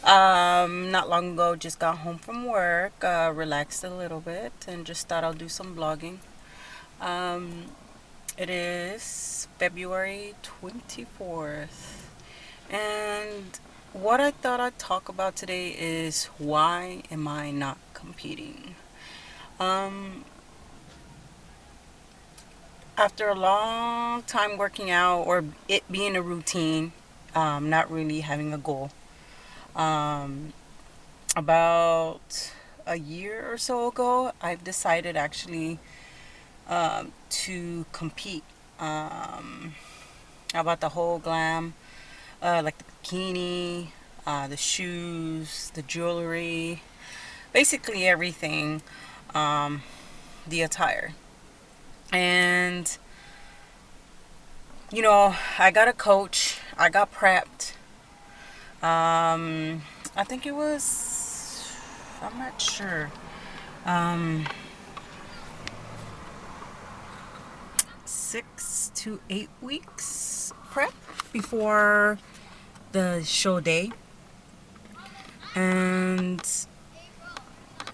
Not long ago, just got home from work, relaxed a little bit, and just thought I'll do some vlogging. Um, it is February 24th, and what I thought I'd talk about today is why am I not competing? Um, After a long time working out or it being a routine, not really having a goal. Um, about a year or so ago, I've decided actually to compete. Um, about the whole glam, like the bikini, the shoes, the jewelry, basically everything, um, the attire. And, I got a coach, I got prepped. I think it was, I'm not sure. Um, 6 to 8 weeks prep before the show day, and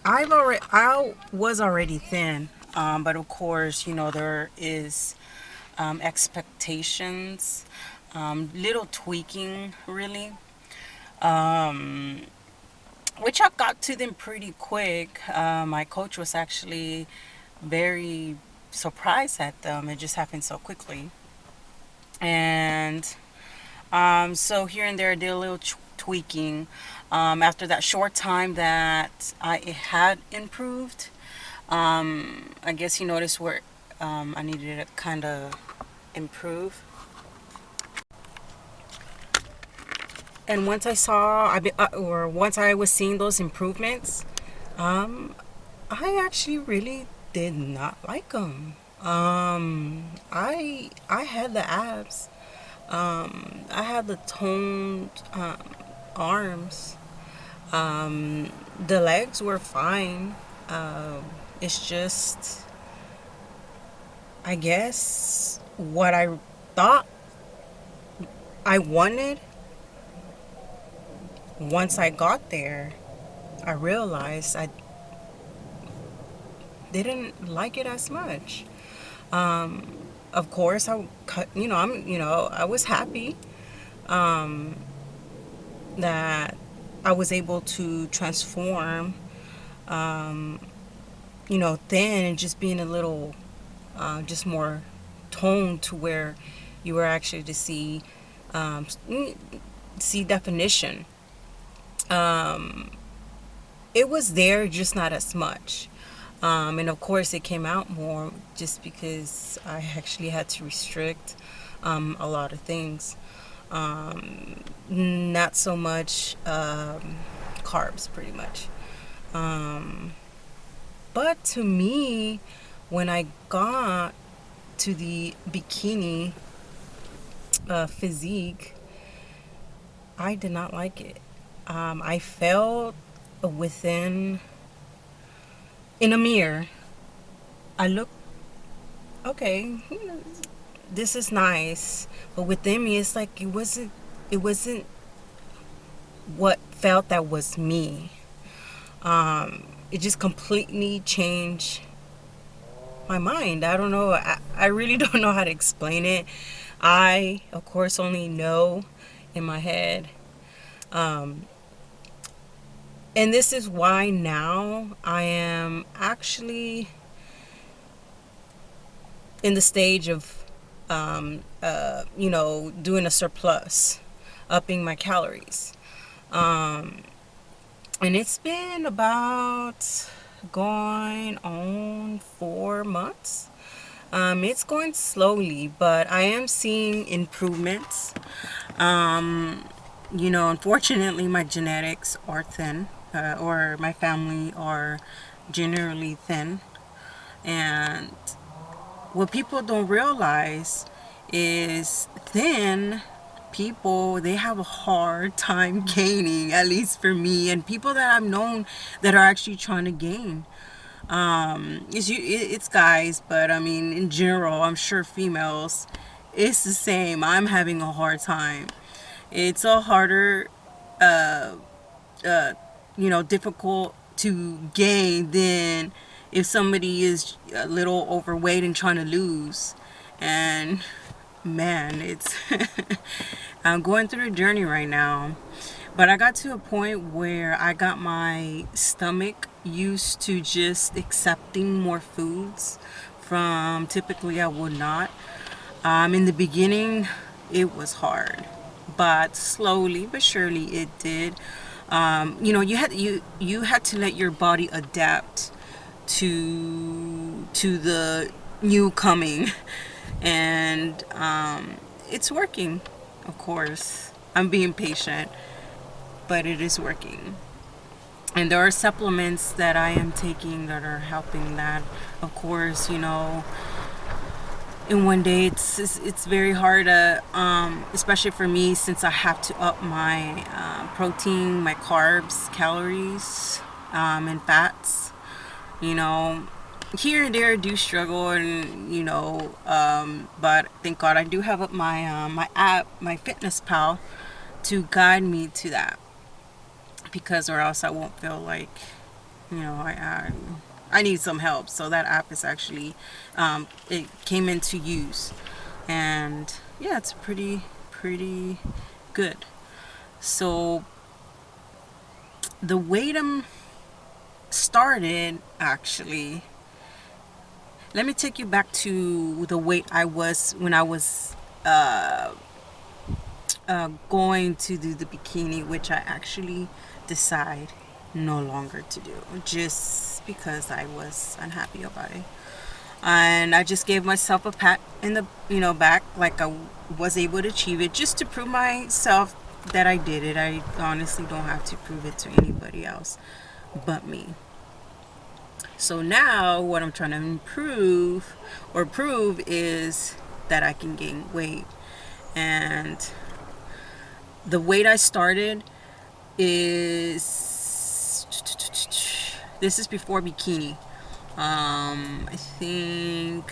I was already thin, but of course, there is expectations, little tweaking really, um, which I got to them pretty quick. My coach was actually very surprised at them. It just happened so quickly. And so here and there, I did a little tweaking. After that short time that I had improved, I guess you noticed where I needed to kind of improve. And once I saw, or once I was seeing those improvements, um, I actually really did not like them. I had the abs. I had the toned arms. The legs were fine. It's just, I guess, what I thought I wanted. Once I got there, I realized I didn't like it as much. Of course, I cut. I was happy that I was able to transform, thin and just being a little, just more toned to where you were actually to um, see definition. Um, it was there, just not as much. And of course, it came out more just because I actually had to restrict a lot of things. Not so much carbs, pretty much. Um, but to me, when I got to the bikini physique, I did not like it. I felt within, in a mirror, I looked, okay, this is nice, but within me, it's like it wasn't what felt that was me. It just completely changed my mind. I don't know. I really don't know how to explain it. I, of course, only know in my head. Um, and this is why now I am actually in the stage of, doing a surplus, upping my calories. Um, and it's been about going on 4 months. It's going slowly, but I am seeing improvements. Unfortunately, my genetics are thin, or my family are generally thin. And what people don't realize is thin people, they have a hard time gaining, at least for me and people that I've known that are actually trying to gain. It's guys, but I mean in general, I'm sure females, it's the same. I'm having a hard time. It's a harder uh, difficult to gain than if somebody is a little overweight and trying to lose. And man, it's I'm going through a journey right now. But I got to a point where I got my stomach used to just accepting more foods from typically I would not. In the beginning, it was hard, but slowly but surely it did. You had to let your body adapt to the new coming, and it's working. Of course, I'm being patient, but it is working. And there are supplements that I am taking that are helping that. Of course, in one day it's very hard to especially for me, since I have to up my protein, my carbs, calories, and fats. you know Here and there I do struggle, and but thank God I do have up my app, my Fitness Pal, to guide me to that, because or else I won't feel like I need some help. So that app is actually it came into use, and yeah, it's pretty good. So the weight I'm started actually. Let me take you back to the weight I was when I was going to do the bikini, which I actually decide no longer to do, just because I was unhappy about it. And I just gave myself a pat in the back, like I was able to achieve it, just to prove myself that I did it. I honestly don't have to prove it to anybody else but me. So now what I'm trying to improve or prove is that I can gain weight. And the weight I started is, this is before bikini. I think,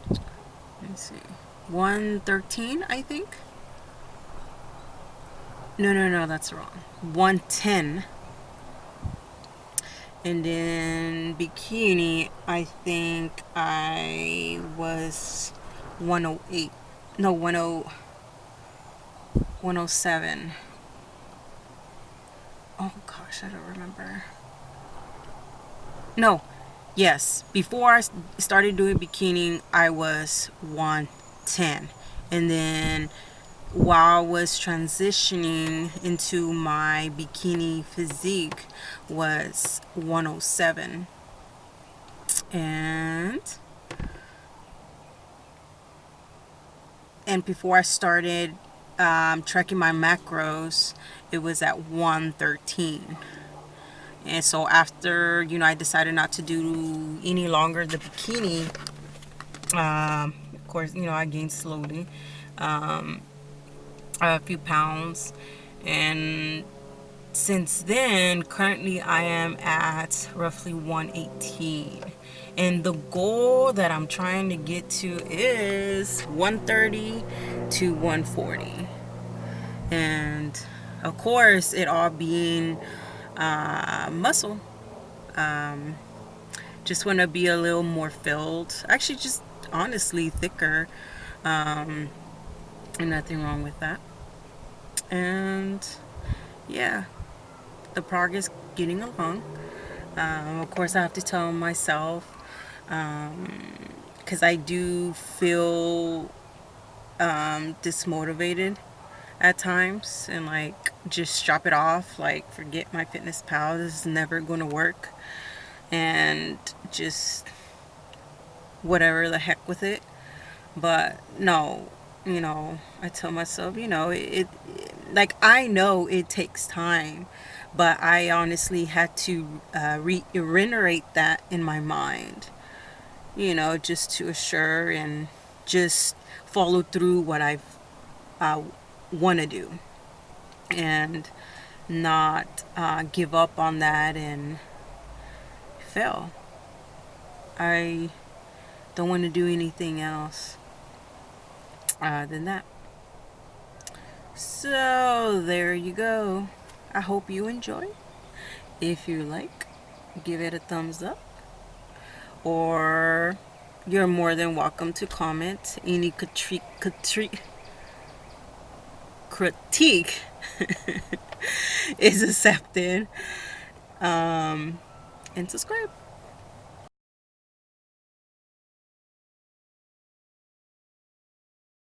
let me see, 113, I think. No, that's wrong. 110. And then bikini, I think I was 108. No, 107. Oh gosh, I don't remember. No, yes. Before I started doing bikini, I was 110. And then while I was transitioning into my bikini physique was 107. And before I started tracking my macros, it was at 113. And so after I decided not to do any longer the bikini, of course I gained slowly a few pounds, and since then currently I am at roughly 118, and the goal that I'm trying to get to is 130 to 140. And of course it all being muscle. Just want to be a little more filled, actually just honestly thicker, and nothing wrong with that. And yeah, the progress getting along. Of course I have to tell myself, because I do feel dismotivated at times, and like just drop it off, like forget my Fitness Pal, this is never going to work, and just whatever the heck with it. But no, I tell myself, like I know it takes time, but I honestly had to reiterate that in my mind, just to assure and just follow through what I want to do, and not give up on that and fail. I don't want to do anything else than that. So there you go. I hope you enjoy. If you like, give it a thumbs up, or you're more than welcome to comment. Any critique is accepted. And subscribe.